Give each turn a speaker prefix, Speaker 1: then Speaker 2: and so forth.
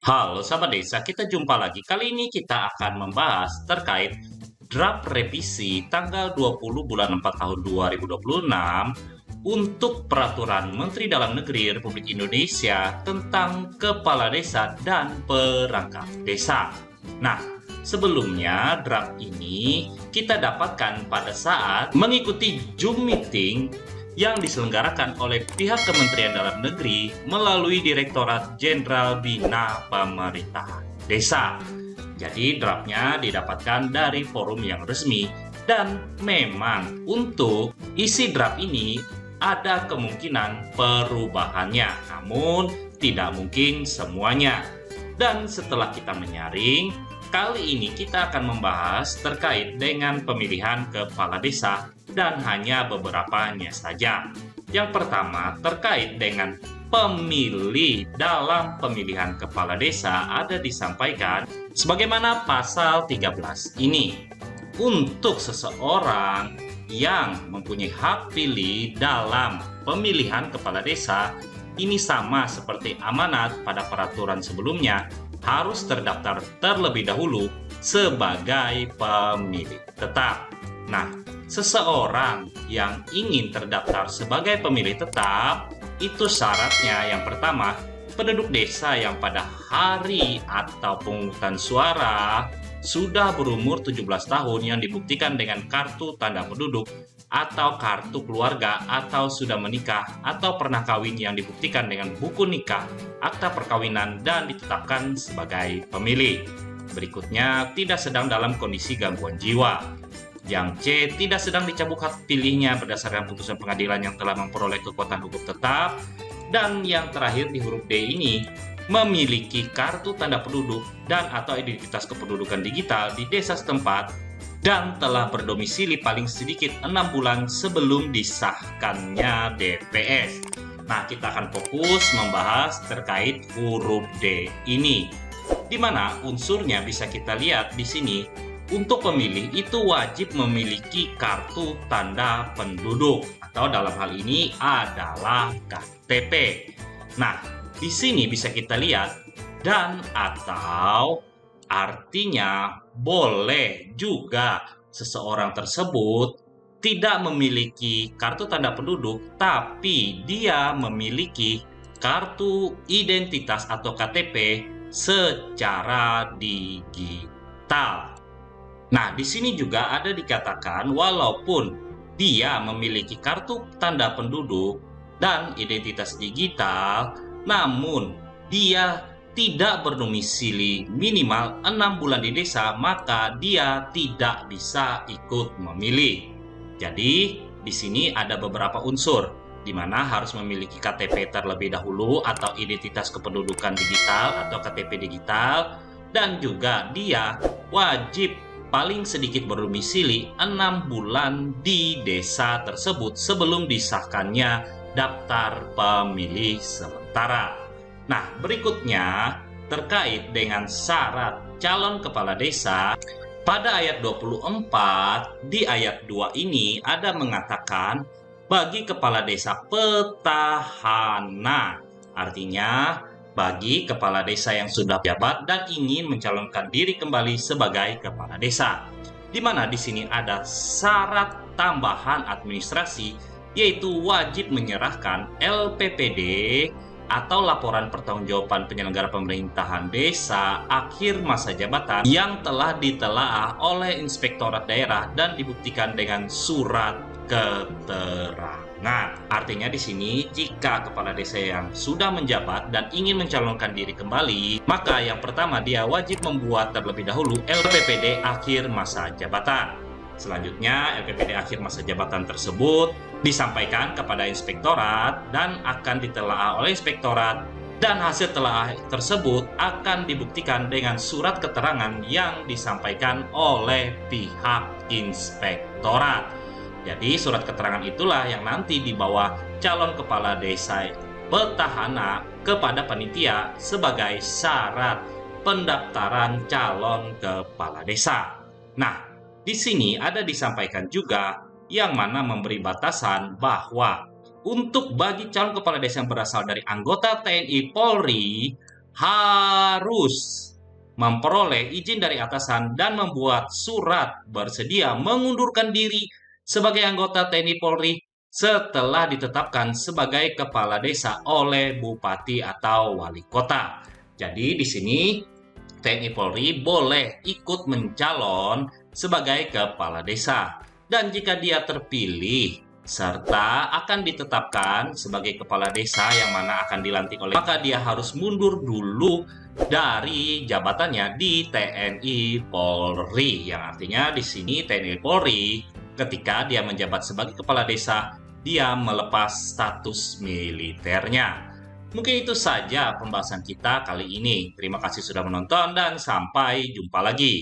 Speaker 1: Halo sahabat desa, kita jumpa lagi. Kali ini kita akan membahas terkait draft revisi tanggal 20 bulan 4 tahun 2026 untuk Peraturan Menteri Dalam Negeri Republik Indonesia tentang Kepala Desa dan Perangkat Desa. Nah, sebelumnya draft ini kita dapatkan pada saat mengikuti Zoom meeting yang diselenggarakan oleh pihak Kementerian Dalam Negeri melalui Direktorat Jenderal Bina Pemerintahan Desa. Jadi draftnya didapatkan dari forum yang resmi dan memang untuk isi draft ini ada kemungkinan perubahannya, namun tidak mungkin semuanya. Dan setelah kita menyaring, kali ini kita akan membahas terkait dengan pemilihan kepala desa dan hanya beberapanya saja. Yang pertama terkait dengan pemilih dalam pemilihan kepala desa ada disampaikan sebagaimana pasal 13 ini. Untuk seseorang yang mempunyai hak pilih dalam pemilihan kepala desa, ini sama seperti amanat pada peraturan sebelumnya, harus terdaftar terlebih dahulu sebagai pemilih tetap. Nah, seseorang yang ingin terdaftar sebagai pemilih tetap, itu syaratnya yang pertama, penduduk desa yang pada hari atau pemungutan suara sudah berumur 17 tahun yang dibuktikan dengan kartu tanda penduduk atau kartu keluarga atau sudah menikah atau pernah kawin yang dibuktikan dengan buku nikah, akta perkawinan dan ditetapkan sebagai pemilih. Berikutnya, tidak sedang dalam kondisi gangguan jiwa. Yang C, tidak sedang dicabut hak pilihnya berdasarkan putusan pengadilan yang telah memperoleh kekuatan hukum tetap. Dan yang terakhir di huruf D ini, memiliki kartu tanda penduduk dan atau identitas kependudukan digital di desa setempat dan telah berdomisili paling sedikit 6 bulan sebelum disahkannya DPS. Nah, kita akan fokus membahas terkait huruf D ini, di mana unsurnya bisa kita lihat di sini. Untuk pemilih itu wajib memiliki kartu tanda penduduk atau dalam hal ini adalah KTP. Nah, di sini bisa kita lihat dan atau artinya boleh juga seseorang tersebut tidak memiliki kartu tanda penduduk tapi dia memiliki kartu identitas atau KTP secara digital. Nah, di sini juga ada dikatakan walaupun dia memiliki kartu tanda penduduk dan identitas digital, namun dia tidak berdomisili minimal 6 bulan di desa, maka dia tidak bisa ikut memilih. Jadi, di sini ada beberapa unsur di mana harus memiliki KTP terlebih dahulu atau identitas kependudukan digital atau KTP digital, dan juga dia wajib paling sedikit berdomisili 6 bulan di desa tersebut sebelum disahkannya daftar pemilih sementara. Nah, berikutnya terkait dengan syarat calon kepala desa, pada ayat 24 di ayat 2 ini ada mengatakan bagi kepala desa petahana, artinya bagi kepala desa yang sudah jabat dan ingin mencalonkan diri kembali sebagai kepala desa. Di mana di sini ada syarat tambahan administrasi, yaitu wajib menyerahkan LPPD atau laporan pertanggungjawaban penyelenggara pemerintahan desa akhir masa jabatan yang telah ditelaah oleh inspektorat daerah dan dibuktikan dengan surat keterangan. Artinya di sini jika kepala desa yang sudah menjabat dan ingin mencalonkan diri kembali, maka yang pertama dia wajib membuat terlebih dahulu LPPD akhir masa jabatan. Selanjutnya LPPD akhir masa jabatan tersebut disampaikan kepada inspektorat dan akan ditelaah oleh inspektorat, dan hasil telaah tersebut akan dibuktikan dengan surat keterangan yang disampaikan oleh pihak inspektorat. Jadi surat keterangan itulah yang nanti dibawa calon kepala desa petahana kepada panitia sebagai syarat pendaftaran calon kepala desa. Nah, di sini ada disampaikan juga yang mana memberi batasan bahwa untuk bagi calon kepala desa yang berasal dari anggota TNI Polri harus memperoleh izin dari atasan dan membuat surat bersedia mengundurkan diri sebagai anggota TNI Polri setelah ditetapkan sebagai kepala desa oleh bupati atau wali kota. Jadi di sini TNI Polri boleh ikut mencalon sebagai kepala desa. Dan jika dia terpilih serta akan ditetapkan sebagai kepala desa yang mana akan dilantik oleh, maka dia harus mundur dulu dari jabatannya di TNI Polri. Yang artinya di sini TNI Polri ketika dia menjabat sebagai kepala desa, dia melepas status militernya. Mungkin itu saja pembahasan kita kali ini. Terima kasih sudah menonton dan sampai jumpa lagi.